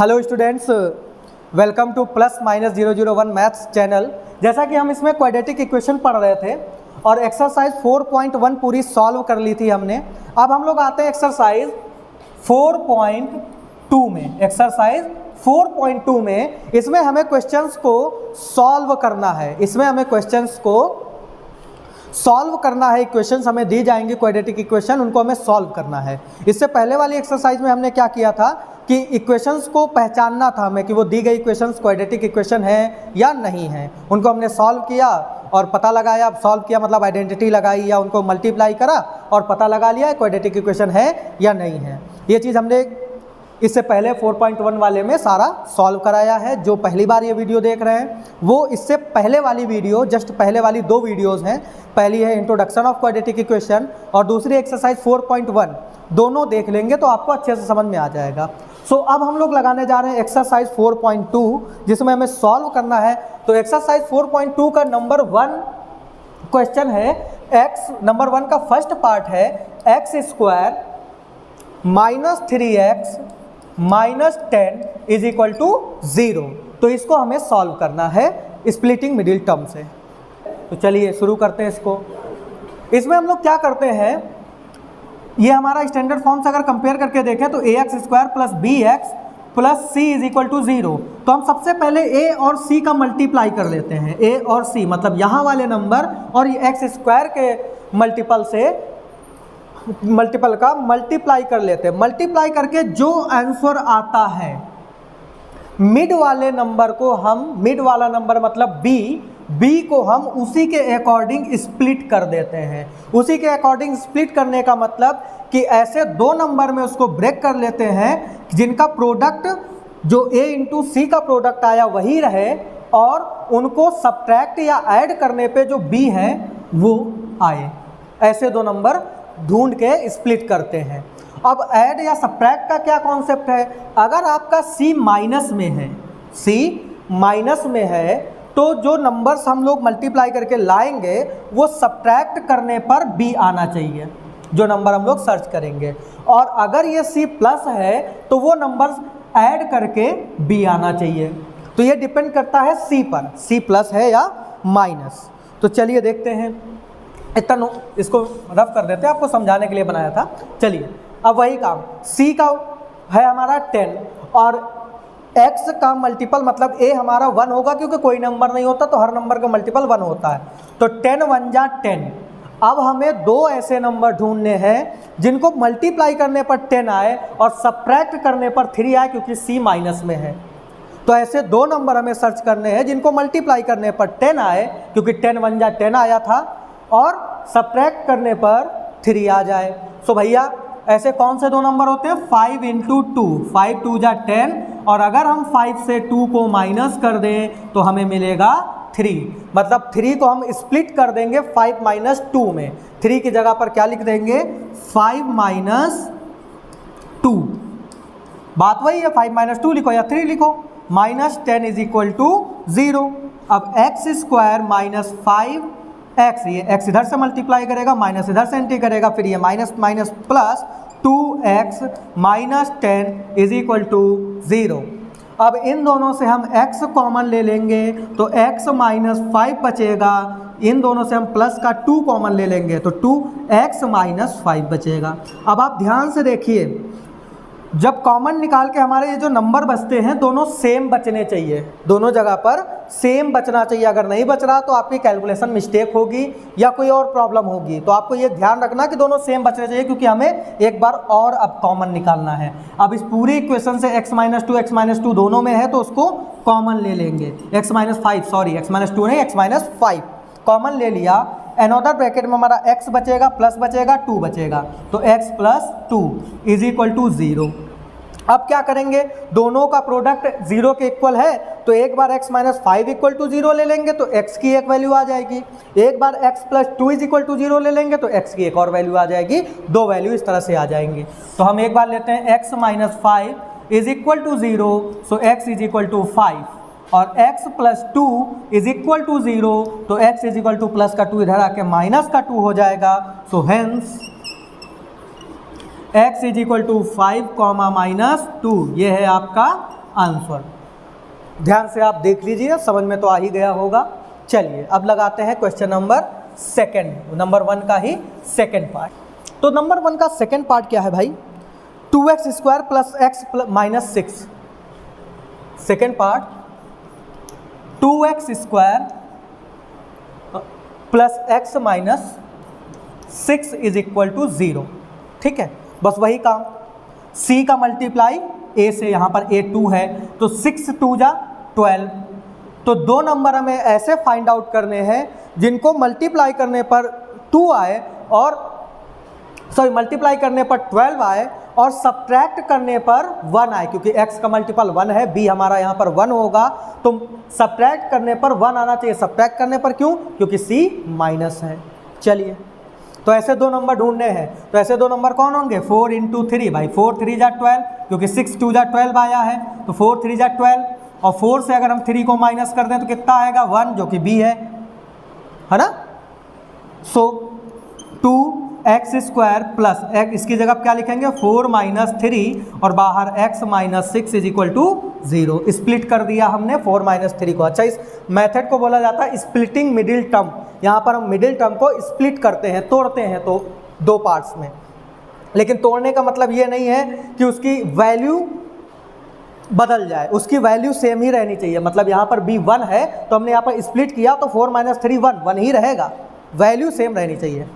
Hello students, welcome two plus minus 001 maths channel. जैसा कि हम इसमें क्वाड्रेटिक इक्वेशन पढ़ रहे थे और एक्सरसाइज 4.1 पूरी सॉल्व कर ली थी हमने। अब हम लोग आते हैं एक्सरसाइज 4.2 में। एक्सरसाइज 4.2 में इसमें हमें क्वेश्चंस को सॉल्व करना है। सॉल्व करना है। इक्वेशंस हमें दी जाएंगी क्वाड्रेटिक इक्वेशन, उनको हमें सॉल्व करना है। इससे पहले वाली एक्सरसाइज में हमने क्या किया था कि इक्वेशंस को पहचानना था हमें कि वो दी गई इक्वेशंस क्वाड्रेटिक इक्वेशन है या नहीं है। उनको हमने सॉल्व किया और पता लगाया। सॉल्व किया मतलब आइडेंटिटी लगाई या उनको मल्टीप्लाई करा और पता लगा लिया क्वाड्रेटिक इक्वेशन है या नहीं है। ये चीज़ हमने इससे पहले 4.1 वाले में सारा सॉल्व कराया है। जो पहली बार ये वीडियो देख रहे हैं वो इससे पहले वाली वीडियो, जस्ट पहले वाली दो वीडियोस हैं। पहली है इंट्रोडक्शन ऑफ क्वाड्रेटिक इक्वेशन और दूसरी एक्सरसाइज 4.1। दोनों देख लेंगे तो आपको अच्छे से समझ में आ जाएगा। अब हम लोग लगाने जा रहे हैं एक्सरसाइज 4.2 जिसमें हमें सॉल्व करना है। तो एक्सरसाइज 4.2 का नंबर 1 क्वेश्चन है। नंबर 1 का फर्स्ट पार्ट है x square minus 3x minus 10 is equal to 0। तो इसको हमें सॉल्व करना है स्प्लिटिंग मिडिल टर्म से। तो चलिए शुरू करते हैं इसको। इसमें हम लोग क्या करते हैं, ये हमारा स्टैंडर्ड फॉर्म से अगर कंपेयर करके देखें तो ax square plus b x plus c is equal to 0। तो हम सबसे पहले a और c का मल्टीप्लाई कर लेते हैं। a और c मतलब यहाँ वाले नंबर और ये एक्स स्क्वायर के मल्टीपल का मल्टीप्लाई कर लेते हैं। मल्टीप्लाई करके जो आंसर आता है मिड वाले नंबर को हम, मिड वाला नंबर मतलब b को हम उसी के अकॉर्डिंग स्प्लिट कर देते हैं। उसी के अकॉर्डिंग स्प्लिट करने का मतलब कि ऐसे दो नंबर में उसको ब्रेक कर लेते हैं जिनका प्रोडक्ट जो a इंटू सी का प्रोडक्ट आया वही रहे और उनको सब्ट्रैक्ट या ऐड करने पे जो b है वो आए। ऐसे दो नंबर ढूंढ के स्प्लिट करते हैं। अब ऐड या सब्ट्रैक्ट का क्या कॉन्सेप्ट है, अगर आपका c माइनस में है तो जो नंबर्स हम लोग मल्टीप्लाई करके लाएंगे वो सब्ट्रैक्ट करने पर b आना चाहिए, जो नंबर हम लोग सर्च करेंगे। और अगर ये c प्लस है तो वो नंबर्स ऐड करके b आना चाहिए। तो ये डिपेंड करता है c पर, c प्लस है या माइनस। तो चलिए देखते हैं। इतना इसको रफ कर देते हैं, आपको समझाने के लिए बनाया था। चलिए अब वही काम, c का है हमारा 10 और x का मल्टीपल मतलब a हमारा 1 होगा, क्योंकि कोई नंबर नहीं होता तो हर नंबर का मल्टीपल 1 होता है। तो 10 1 जा 10। अब हमें दो ऐसे नंबर ढूंढने हैं जिनको मल्टीप्लाई करने पर 10 आए और सब्ट्रैक्ट करने पर 3 आए, क्योंकि c माइनस में है। तो ऐसे दो नंबर हमें सर्च करने हैं जिनको मल्टीप्लाई करने पर 10 आए, क्योंकि 10 1 जा 10 आया था, और सब्ट्रैक्ट करने पर 3 आ जाए। सो भैया ऐसे कौन से दो नंबर होते हैं, 5 इंटू 2, 5 2 जा 10, और अगर हम 5 से 2 को माइनस कर दें तो हमें मिलेगा 3। मतलब 3 को हम स्प्लिट कर देंगे 5 माइनस 2 में। 3 की जगह पर क्या लिख देंगे, 5 माइनस 2। बात वही है, 5 माइनस 2 लिखो या 3 लिखो। Minus 10 is equal to 0। अब एक्स स्क्वायर माइनस 5x, ये x इधर से मल्टीप्लाई करेगा, माइनस इधर से एंट्री करेगा, फिर ये minus minus plus 2x minus 10 is equal to 0। अब इन दोनों से हम x कॉमन ले लेंगे तो x माइनस 5 बचेगा। इन दोनों से हम प्लस का 2 कॉमन ले लेंगे तो 2x माइनस 5 बचेगा। अब आप ध्यान से देखिए, जब कॉमन निकाल के हमारे ये जो नंबर बचते हैं दोनों सेम बचने चाहिए, दोनों जगह पर सेम बचना चाहिए। अगर नहीं बच रहा तो आपकी कैलकुलेशन मिस्टेक होगी या कोई और प्रॉब्लम होगी। तो आपको ये ध्यान रखना कि दोनों सेम बचने चाहिए, क्योंकि हमें एक बार और अब कॉमन निकालना है। अब इस पूरी इक्वेशन से x माइनस 2 दोनों में है तो उसको कॉमन ले लेंगे। x माइनस 2 नहीं, x माइनस 5 कॉमन ले लिया। अनदर ब्रैकेट में हमारा x बचेगा, प्लस बचेगा, 2 बचेगा, तो x plus 2 is equal to 0। अब क्या करेंगे, दोनों का प्रोडक्ट 0 के इक्वल है तो एक बार x माइनस 5 इक्वल टू 0 ले लेंगे तो x की एक वैल्यू आ जाएगी। एक बार x plus 2 is equal to 0 ले लेंगे तो x की एक और वैल्यू आ जाएगी। दो वैल्यू इस तरह से आ जाएंगी। तो हम एक बार लेते हैं x minus 5 is equal to 0, so x is equal to 5, और x plus 2 is equal to 0, तो x is equal to plus का 2 इधर आके माइनस का 2 हो जाएगा। So hence x is equal to 5 comma minus 2, ये है आपका आंसर। ध्यान से आप देख लीजिए, समझ में तो आ ही गया होगा। चलिए अब लगाते हैं क्वेश्चन नंबर सेकंड, नंबर 1 का ही सेकंड पार्ट। तो नंबर 1 का सेकंड पार्ट क्या है भाई, 2x² plus x minus 6। Second part 2x² plus x minus 6 is equal to 0। ठीक है, बस वही काम, c का मल्टीप्लाई a से, यहाँ पर a 2 है तो 6 2 जा 12। तो दो नंबर हमें ऐसे फाइंड आउट करने हैं जिनको मल्टीप्लाई करने पर 2 आए और मल्टीप्लाई करने पर 12 आए और सब्ट्रैक्ट करने पर 1 आए, क्योंकि x का मल्टीपल 1 है, b हमारा यहाँ पर 1 होगा, तो सब्ट्रैक्ट करने पर 1 आना चाहिए। सब्ट्रैक्ट करने पर क्यों, क्योंकि c माइनस है। चलिए तो ऐसे दो नंबर ढूंढने हैं, तो ऐसे दो नंबर कौन होंगे, 4 इंटू 3 भाई, 4 3 जा 12, क्योंकि 6 2 जा 12 आया है, तो 4 3 जा 12, और 4 से अगर हम 3 को माइनस कर दें तो कितना आएगा 1, जो कि b है ना। सो 2x² प्लस x, इसकी जगह क्या लिखेंगे 4 माइनस 3 और बाहर x minus 6 is equal to 0। Split कर दिया हमने 4 माइनस 3 को। अच्छा, इस मेथड को बोला जाता है स्प्लिटिंग मिडिल टर्म। यहाँ पर हम मिडिल टर्म को स्प्लिट करते हैं, तोड़ते हैं तो दो पार्ट्स में, लेकिन तोड़ने का मतलब ये नहीं है कि उसकी वैल्यू बदल जाए, उसकी वैल्यू सेम ही रहनी चाहिए। मतलब यहाँ पर b 1 है तो हमने यहाँ पर स्प्लिट किया तो 4 माइनस 3 1 ही रहेगा, वैल्यू सेम रहनी चाहिए।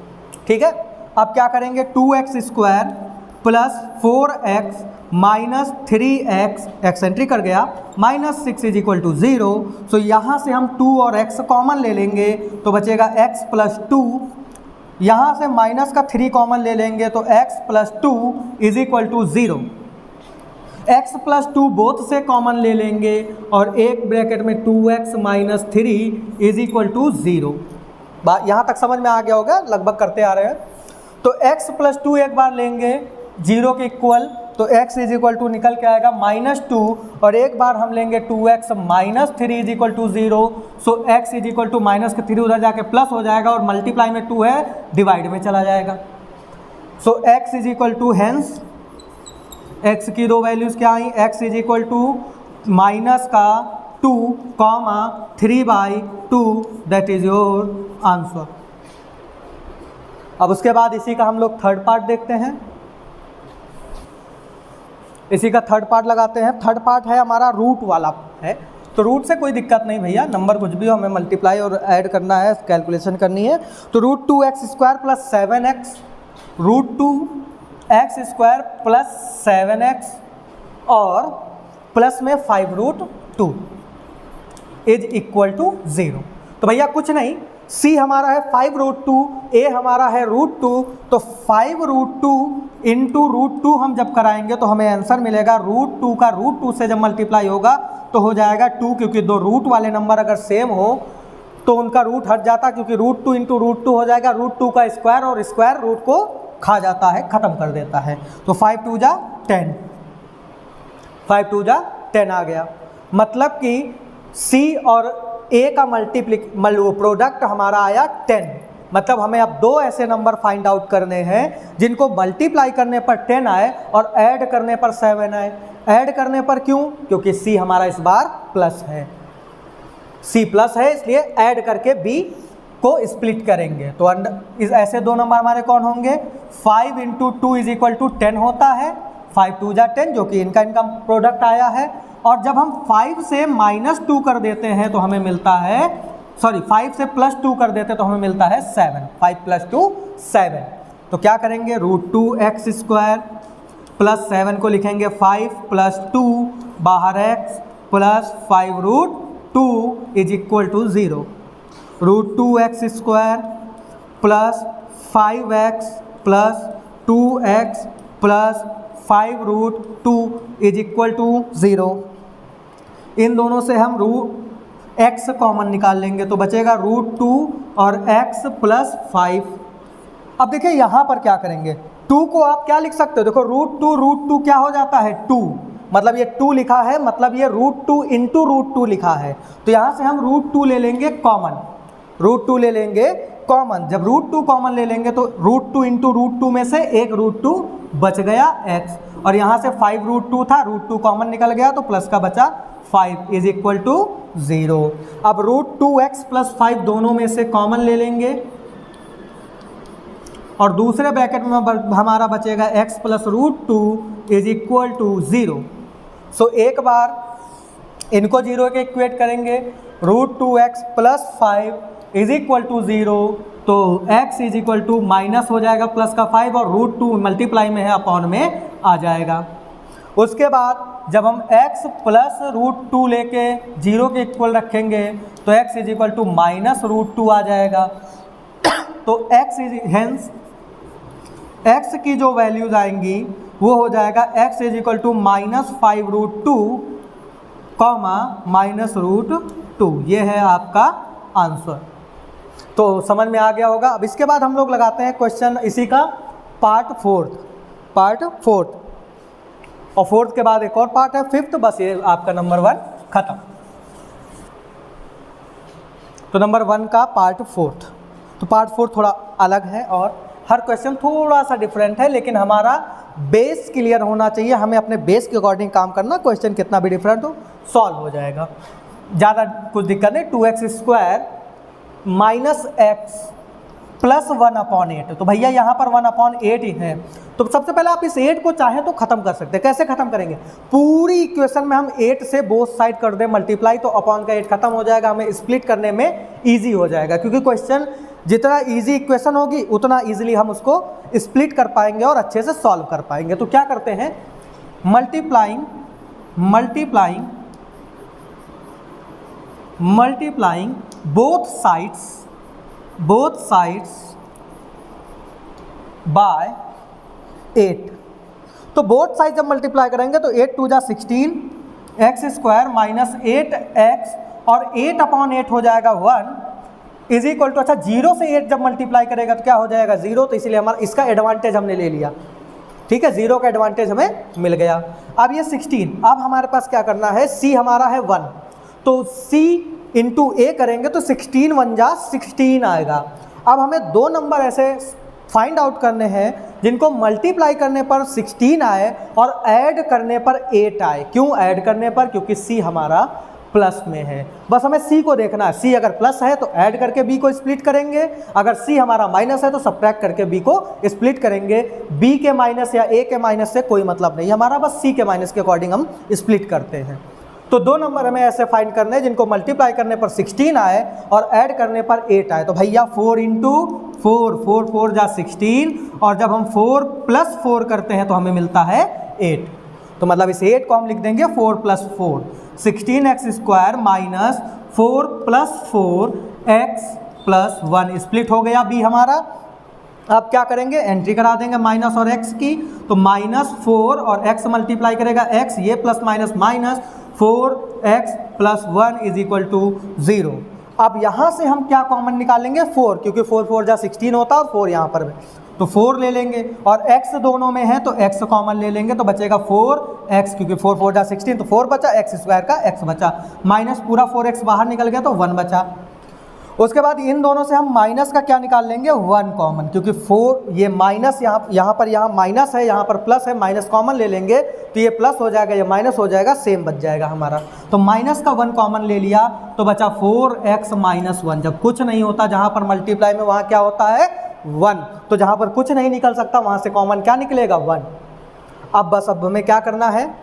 ठीक है, अब क्या करेंगे, 2x² plus 4x minus 3x, x entry कर गया, माइनस 6 इज इक्वल टू 0। सो यहाँ से हम 2 और x कॉमन ले लेंगे तो बचेगा x प्लस 2, यहाँ से माइनस का 3 कॉमन ले लेंगे तो x plus 2 is equal to 0। x plus 2 both से कॉमन ले लेंगे और एक ब्रैकेट में 2x minus 3 is equal to 0। यहाँ तक समझ में आ गया होगा, लगभग करते आ रहे हैं। तो x प्लस 2 एक बार लेंगे 0 के इक्वल, तो x इज इक्वल टू निकल के आएगा -2, और एक बार हम लेंगे 2x minus 3 is equal to 0। So x is equal to minus के 3 उधर जाके प्लस हो जाएगा और मल्टीप्लाई में 2 है, डिवाइड में चला जाएगा। So x is equal to, hence x की दो वैल्यूज़ क्या आई, x is equal to minus का 2 comma 3/2, that is your answer. अब उसके बाद इसी का हम लोग थर्ड पार्ट देखते हैं, इसी का थर्ड पार्ट लगाते हैं। थर्ड पार्ट है हमारा रूट वाला है, तो रूट से कोई दिक्कत नहीं भैया, नंबर कुछ भी हो, हमें मल्टीप्लाई और ऐड करना है, कैलकुलेशन करनी है। तो √2x² plus 7x, √2x² plus 7x और प्लस में 5√2 इज इक्वल टू 0। तो भैया कुछ नहीं, c हमारा है 5√2, a हमारा है √2, तो 5√2 इंटू √2 हम जब कराएंगे तो हमें आंसर मिलेगा √2 का √2 से जब मल्टीप्लाई होगा तो हो जाएगा 2, क्योंकि दो रूट वाले नंबर अगर सेम हो तो उनका रूट हट जाता, क्योंकि √2 इंटू √2 हो जाएगा √2 का स्क्वायर, और स्क्वायर रूट को खा जाता है, ख़त्म कर देता है। तो 5 2 जा 10, 5 2 जा 10 आ गया। मतलब कि c और a का प्रोडक्ट हमारा आया 10। मतलब हमें अब दो ऐसे नंबर फाइंड आउट करने हैं जिनको मल्टीप्लाई करने पर 10 आए और ऐड करने पर 7 आए। ऐड करने पर क्यों, क्योंकि c हमारा इस बार प्लस है, c प्लस है, इसलिए ऐड करके b को स्प्लिट करेंगे। तो इस ऐसे दो नंबर हमारे कौन होंगे, 5 इंटू 2 इज इक्वल टू 10 होता है, 5 2 जा 10, जो कि इनका प्रोडक्ट आया है। और जब हम 5 से -2 कर देते हैं तो हमें मिलता है, 5 से +2 कर देते हैं तो हमें मिलता है 7, 5 + 2 7। तो क्या करेंगे, √2x² प्लस 7 को लिखेंगे 5 + 2 बाहर x plus 5√2 is equal to 0। √2x² plus 5x plus 2x plus 5√2 is equal to 0। इन दोनों से हम x कॉमन निकाल लेंगे तो बचेगा √2 और x प्लस 5। अब देखिए यहाँ पर क्या करेंगे, 2 को आप क्या लिख सकते हो, देखो √2 क्या हो जाता है 2, मतलब ये 2 लिखा है, मतलब ये √2 इंटू √2 लिखा है। तो यहाँ से हम √2 ले लेंगे कॉमन, √2 ले लेंगे कॉमन। जब √2 कॉमन ले लेंगे तो √2 इंटू √2 में से एक √2 बच गया x, और यहाँ से 5√2 था, √2 कॉमन निकल गया तो प्लस का बचा 5 इज इक्वल टू 0। अब √2x + 5 दोनों में से कॉमन ले लेंगे और दूसरे ब्रैकेट में हमारा बचेगा x + √2 इज इक्वल टू 0। सो एक बार इनको 0 के इक्वेट करेंगे, √2x + 5 इज इक्वल टू 0, तो x is equal to minus हो जाएगा प्लस का 5 और √2 मल्टीप्लाई में है अपॉन में आ जाएगा। उसके बाद जब हम x + √2 लेके 0 के इक्वल रखेंगे तो x इज इक्वल टू -√2 आ जाएगा। तो हेंस x की जो वैल्यूज आएंगी वो हो जाएगा x इज इक्वल टू -5√2, -√2। ये है आपका आंसर। तो समझ में आ गया होगा। अब इसके बाद हम लोग लगाते हैं क्वेश्चन इसी का पार्ट फोर्थ और फोर्थ के बाद एक और पार्ट है फिफ्थ, बस ये आपका नंबर 1 खत्म। तो नंबर 1 का पार्ट फोर्थ। तो पार्ट फोर्थ थोड़ा अलग है और हर क्वेश्चन थोड़ा सा डिफरेंट है, लेकिन हमारा बेस क्लियर होना चाहिए। हमें अपने बेस के अकॉर्डिंग काम करना, क्वेश्चन कितना भी डिफरेंट हो सॉल्व हो जाएगा, ज़्यादा कुछ दिक्कत नहीं। 2x² -x + 1/8। तो भैया यहाँ पर 1/8 ही है, तो सबसे पहले आप इस 8 को चाहें तो ख़त्म कर सकते हैं। कैसे ख़त्म करेंगे? पूरी इक्वेशन में हम 8 से बोथ साइड कर दें मल्टीप्लाई, तो अपॉन का 8 खत्म हो जाएगा, हमें स्प्लिट करने में ईजी हो जाएगा, क्योंकि क्वेश्चन जितना ईजी इक्वेशन होगी उतना ईजिली हम उसको स्प्लिट कर पाएंगे और अच्छे से सॉल्व कर पाएंगे। तो क्या करते हैं, मल्टीप्लाइंग बोथ साइड्स बाय 8। तो बोथ साइड जब मल्टीप्लाई करेंगे तो 8 2 जा 16, x² -8x और 8/8 हो जाएगा 1 इज इक्वल टू, अच्छा 0 से 8 जब मल्टीप्लाई करेगा तो क्या हो जाएगा 0, तो इसलिए हमारा इसका एडवांटेज हमने ले लिया। ठीक है, 0 का एडवांटेज हमें मिल गया। अब ये 16, अब हमारे पास क्या करना है, c हमारा है 1, तो c इंटू a करेंगे तो 16 1 जा 16 आएगा। अब हमें दो नंबर ऐसे फाइंड आउट करने हैं जिनको मल्टीप्लाई करने पर 16 आए और ऐड करने पर 8 आए। क्यों ऐड करने पर? क्योंकि c हमारा प्लस में है। बस हमें c को देखना है, c अगर प्लस है तो ऐड करके b को स्प्लिट करेंगे, अगर c हमारा माइनस है तो सब्ट्रैक्ट करके b को स्प्लिट करेंगे। b के माइनस या a के माइनस से कोई मतलब नहीं हमारा, बस c के माइनस के अकॉर्डिंग हम स्प्लिट करते हैं। तो दो नंबर हमें ऐसे फाइंड करने हैं जिनको मल्टीप्लाई करने पर 16 आए और ऐड करने पर 8 आए। तो भैया 4 × 4, 4 4 जा 16, और जब हम 4 + 4 करते हैं तो हमें मिलता है 8। तो मतलब इस 8 को हम लिख देंगे 4 + 4, 16x² -4 + 4x + 1 स्प्लिट हो गया b हमारा। अब क्या करेंगे, एंट्री करा देंगे माइनस और x की, तो -4 और x मल्टीप्लाई करेगा x, ये plus minus minus 4x + 1 is equal to 0। अब यहाँ से हम क्या कॉमन निकालेंगे, 4, क्योंकि 4 4 जा 16 होता है और 4 यहाँ पर तो 4 ले लेंगे, और x दोनों में है तो x कॉमन ले लेंगे तो बचेगा 4x, क्योंकि 4 4 जा 16 तो 4 बचा, x² का x बचा, माइनस पूरा 4x बाहर निकल गया तो 1 बचा। उसके बाद इन दोनों से हम माइनस का क्या निकाल लेंगे, 1 कॉमन, क्योंकि 4 ये माइनस यहाँ माइनस है, यहाँ पर प्लस है, माइनस कॉमन ले लेंगे तो ये प्लस हो जाएगा, ये माइनस हो जाएगा, सेम बच जाएगा हमारा। तो माइनस का 1 कॉमन ले लिया तो बचा 4x - 1। जब कुछ नहीं होता जहाँ पर मल्टीप्लाई में, वहाँ क्या होता है 1, तो जहाँ पर कुछ नहीं निकल सकता वहाँ से कॉमन क्या निकलेगा 1। अब बस अब हमें क्या करना है,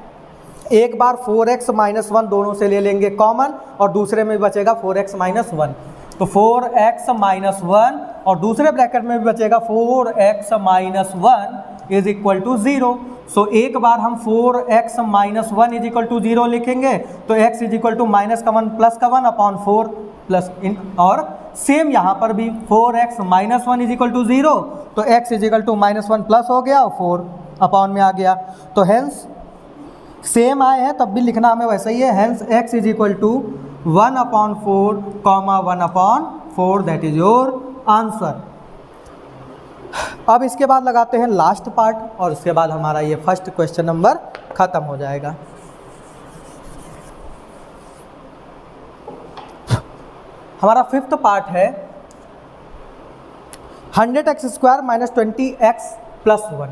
एक बार 4x - 1 दोनों से ले लेंगे कॉमन और दूसरे में बचेगा 4x - 1, तो 4x - 1 और दूसरे ब्रैकेट में भी बचेगा 4x - 1 इज इक्वल टू 0। सो एक बार हम 4x - 1 इज इक्वल टू 0 लिखेंगे तो x is equal to -1 + 1 upon 4 plus और सेम यहाँ पर भी 4x - 1 इज इक्वल टू 0, तो x is equal to -1 plus हो गया और 4 अपॉन में आ गया। तो हेंस सेम आए हैं तब भी लिखना हमें वैसा ही है, hence x is equal to 1/4, 1/4, that is your answer. अब इसके बाद लगाते हैं लास्ट पार्ट और उसके बाद हमारा ये फर्स्ट क्वेश्चन नंबर खत्म हो जाएगा। हमारा फिफ्थ पार्ट है 100x² - 20x + 1।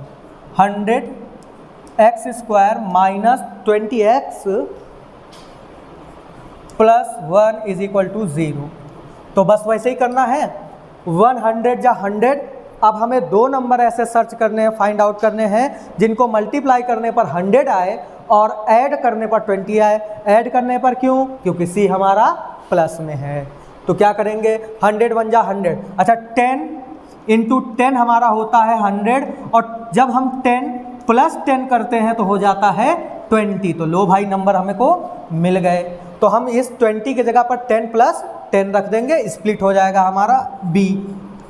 100 x square minus 20x plus 1 is equal to 0। तो बस वैसे ही करना है, 100 या 100। अब हमें दो नंबर ऐसे सर्च करने हैं, फाइंड आउट करने हैं जिनको मल्टीप्लाई करने पर 100 आए और ऐड करने पर 20 आए। ऐड करने पर क्यों? क्योंकि सी हमारा प्लस में है। तो क्या करेंगे, 100 1 जा 100। अच्छा 10 इंटू 10 हमारा होता है 100, और जब हम 10 प्लस 10 करते हैं तो हो जाता है 20। तो लो भाई नंबर हमें को मिल गए। तो हम इस 20 की जगह पर 10 प्लस 10 रख देंगे, स्प्लिट हो जाएगा हमारा b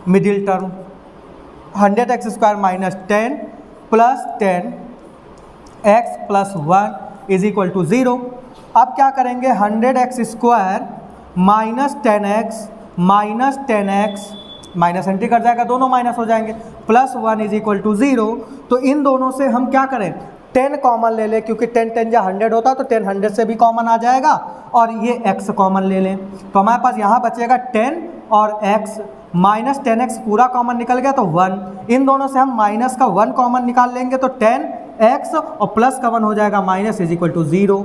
middle term. 100x square minus 10 plus 10 x plus 1 is equal to 0। अब क्या करेंगे, 100x square minus 10x minus 10x minus entry कर जाएगा, दोनों माइनस हो जाएंगे, प्लस 1 इज इक्वल टू 0। तो इन दोनों से हम क्या करें, 10 कॉमन ले लें, क्योंकि 10 10 या 100 होता तो 10 100 से भी कॉमन आ जाएगा, और ये x कॉमन ले लें। तो हमारे पास यहाँ बचेगा 10 और x, माइनस 10x पूरा कॉमन निकल गया तो 1। इन दोनों से हम माइनस का 1 कॉमन निकाल लेंगे तो 10x और प्लस का 1 हो जाएगा माइनस इज इक्वल टू 0।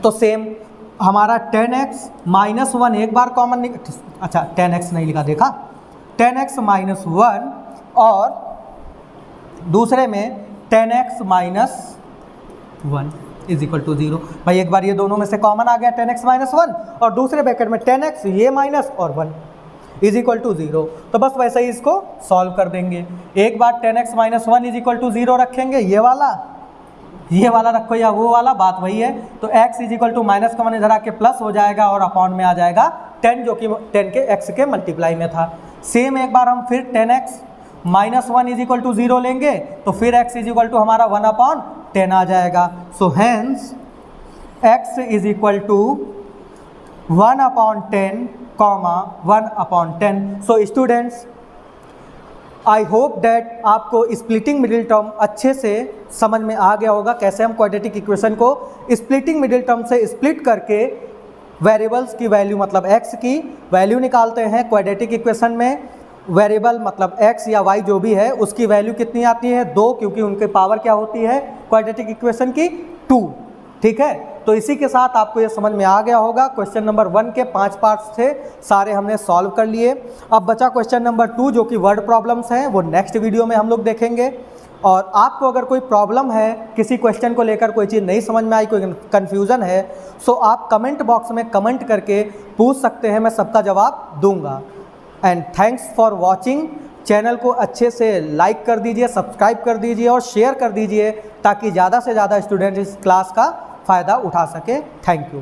तो सेम हमारा 10x माइनस 1 एक बार कॉमन अच्छा 10x नहीं लिखा, देखा, 10x माइनस 1 और दूसरे में 10x minus 1 is equal to 0। भाई एक बार ये दोनों में से कॉमन आ गया 10x माइनस 1, और दूसरे ब्रैकेट में 10x ये माइनस और 1 इज इक्वल टू 0। तो बस वैसे ही इसको सॉल्व कर देंगे। एक बार 10x minus 1 is equal to 0 रखेंगे, ये वाला रखो या वो वाला, बात वही है। तो x is equal to minus का मन इधर आके प्लस हो जाएगा और अपॉन में आ जाएगा 10, जो कि 10 के x के मल्टीप्लाई में था। सेम एक बार हम फिर 10x minus 1 is equal to 0 लेंगे तो फिर x इज इक्वल टू हमारा 1 अपॉन 10 आ जाएगा। So hence x is equal to 1 upon 10 comma 1 upon 10। So students, I hope that आपको स्प्लिटिंग मिडिल टर्म अच्छे से समझ में आ गया होगा, कैसे हम क्वाड्रेटिक इक्वेशन को स्प्लिटिंग मिडिल टर्म से स्प्लिट करके वेरिएबल्स की वैल्यू मतलब x की वैल्यू निकालते हैं। क्वाड्रेटिक इक्वेशन में वेरिएबल मतलब x या y जो भी है उसकी वैल्यू कितनी आती है, 2, क्योंकि उनके पावर क्या होती है क्वाड्रेटिक इक्वेशन की, 2। ठीक है, तो इसी के साथ आपको ये समझ में आ गया होगा। क्वेश्चन नंबर 1 के 5 पार्ट्स थे, सारे हमने सॉल्व कर लिए। अब बचा क्वेश्चन नंबर 2 जो कि वर्ड प्रॉब्लम्स हैं, वो नेक्स्ट वीडियो में हम लोग देखेंगे। और आपको अगर कोई प्रॉब्लम है, किसी क्वेश्चन को लेकर कोई चीज़ नहीं समझ में आई, कोई कन्फ्यूज़न है, सो आप कमेंट बॉक्स में कमेंट करके पूछ सकते हैं, मैं सबका जवाब दूंगा। And thanks for watching. Channel को अच्छे से लाइक कर दीजिए, सब्सक्राइब कर दीजिए और शेयर कर दीजिए, ताकि ज़्यादा से ज़्यादा स्टूडेंट इस क्लास का फ़ायदा उठा सके। Thank you.